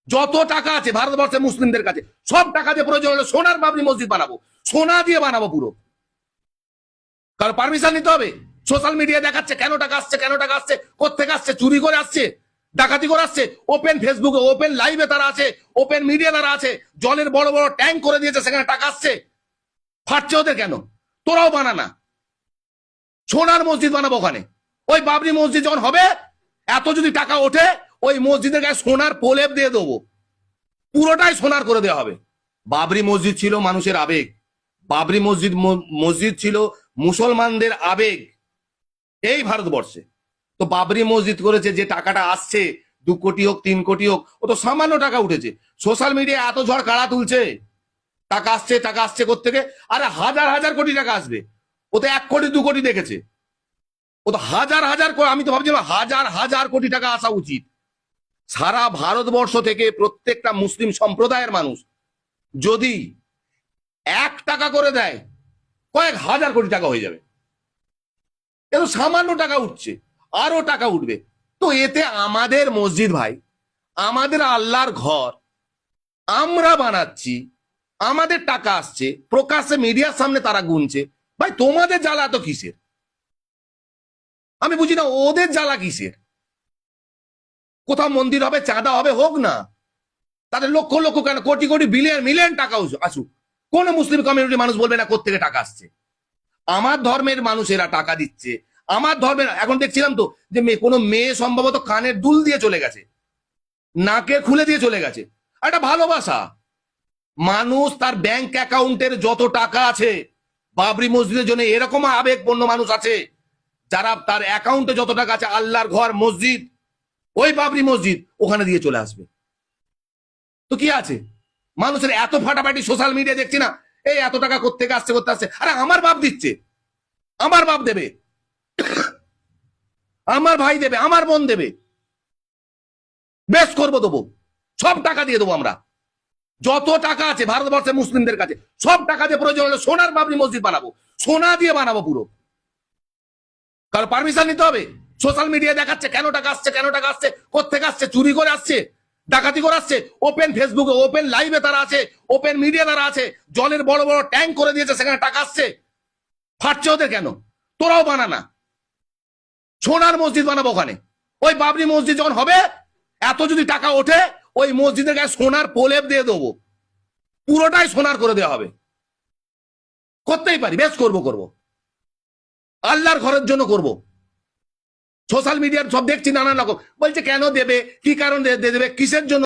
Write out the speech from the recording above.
যত টাকা আছে ভারতবর্ষের মুসলিমদের কাছে সব টাকা দিয়ে প্রয়োজন হলে সোনার বাবরি মসজিদ বানাবো, সোনা দিয়ে বানাবো পুরো। কারণ পারমিশন নিতে হবে। সোশ্যাল মিডিয়া দেখাচ্ছে কেন টাকা আসছে, কেন টাকা আসছে, কোত্থেকে আসছে, চুরি করে আসছে, ডাকাতি করে আসছে, ওপেন ফেসবুকে ওপেন লাইভে তারা আছে, ওপেন মিডিয়া তারা আছে, জলের বড় বড় ট্যাঙ্ক করে দিয়েছে, সেখানে টাকা আসছে। ফাটছে ওদের কেন? তোরাও বানানা, সোনার মসজিদ বানাবো ওখানে। ওই বাবরি মসজিদ যখন হবে, এত যদি টাকা ওঠে, ওই মসজিদের গায়ে সোনার প্রলেপ দিয়ে দেবো, পুরোটাই সোনার করে দেওয়া হবে। বাবরি মসজিদ ছিল মানুষের আবেগ, বাবরি মসজিদ ছিল মুসলমানদের আবেগ এই ভারতবর্ষে। তো বাবরি মসজিদ করেছে, যে টাকাটা আসছে 2 কোটি হোক 3 কোটি হোক, ও তো সামান্য টাকা উঠেছে। সোশ্যাল মিডিয়ায় এত ঝড় কাড়া তুলছে, টাকা আসছে, টাকা আসছে কোত্থেকে? আরে হাজার হাজার কোটি টাকা আসবে। ও তো 1 কোটি 2 কোটি দেখেছে, ও তো হাজার হাজার, আমি তো ভাবছিলাম হাজার হাজার কোটি টাকা আসা উচিত। সারা ভারতবর্ষ থেকে প্রত্যেকটা মুসলিম সম্প্রদায়ের মানুষ যদি 1 টাকা করে দেয়, কয়েক হাজার কোটি টাকা হয়ে যাবে। এত সামান্য টাকা উঠছে, আরো টাকা উঠবে। তো এতে আমাদের মসজিদ ভাই, আমাদের আল্লাহর ঘর আমরা বানাচ্ছি, আমাদের টাকা আসছে, প্রকাশ্যে মিডিয়ার সামনে তারা গুনছে। ভাই তোমাদের জ্বালা তো কিসের? আমি বুঝি না ওদের জ্বালা কিসের। কোথাও মন্দির হবে, চাঁদা হবে, হোক না, তাদের লক্ষ লক্ষ কেন, কোটি কোটি বিলিয়ন মিলিয়ন টাকা আসুক, কোন মুসলিম কমিউনিটি মানুষ বলবে না কোত্থেকে টাকা আসছে। আমার ধর্মের মানুষেরা টাকা দিচ্ছে, আমার ধর্মের। এখন দেখছিলাম তো যে কোনো মেয়ে সম্ভবত কানের দুল দিয়ে চলে গেছে, নাকে খুলে দিয়ে চলে গেছে। একটা ভালোবাসা। মানুষ তার ব্যাংক অ্যাকাউন্টের যত টাকা আছে, বাবরি মসজিদের জন্য এরকম আবেগপূর্ণ মানুষ আছে যারা তার অ্যাকাউন্টে যত টাকা আছে, আল্লাহর ঘর মসজিদ, ওই বাবরি মসজিদ, ওখানে দিয়ে চলে আসবে। তো কি আছে? মানুষের এত ফাটাফাটি সোশ্যাল মিডিয়া দেখছি না, এই এত টাকা কোত্থেকে আসছে, করতে আসছে। আরে আমার বাপ দিচ্ছে, আমার বাপ দেবে, আমার ভাই দেবে, আমার বোন দেবে, বেশ করবো, দেবো, সব টাকা দিয়ে দেবো আমরা। যত টাকা আছে ভারতবর্ষের মুসলিমদের কাছে সব টাকা দিয়ে প্রয়োজন হলে সোনার বাবরি মসজিদ বানাবো, সোনা দিয়ে বানাবো পুরো। কারণ পারমিশন নিতে হবে। সোশ্যাল মিডিয়া দেখাচ্ছে কেন টাকা আসছে, কেন টাকা আসছে, কোত্থেকে আসছে, চুরি করে আসছে, ডাকাতি করে আসছে, ওপেন ফেসবুকে ওপেন লাইভে তারা আছে, ওপেন মিডিয়া তারা আছে, জলের বড় বড় ট্যাঙ্ক করে দিয়েছে, সেখানে টাকা আসছে। ফাটছে ওদের কেন? তোরাও বানানা, সোনার মসজিদ বানাবো ওখানে। ওই বাবরি মসজিদ যখন হবে, এত যদি টাকা ওঠে, ওই মসজিদের গায়ে সোনার প্রলেপ দিয়ে দেবো, পুরোটাই সোনার করে দেওয়া হবে। করতেই পারি, বেশ করবো, আল্লাহর ঘরের জন্য করব। সোশ্যাল মিডিয়ার সব দেখছি নানান রকম, বলছে কেন দেবে, কি কারণ দেবে, কিসের জন্য।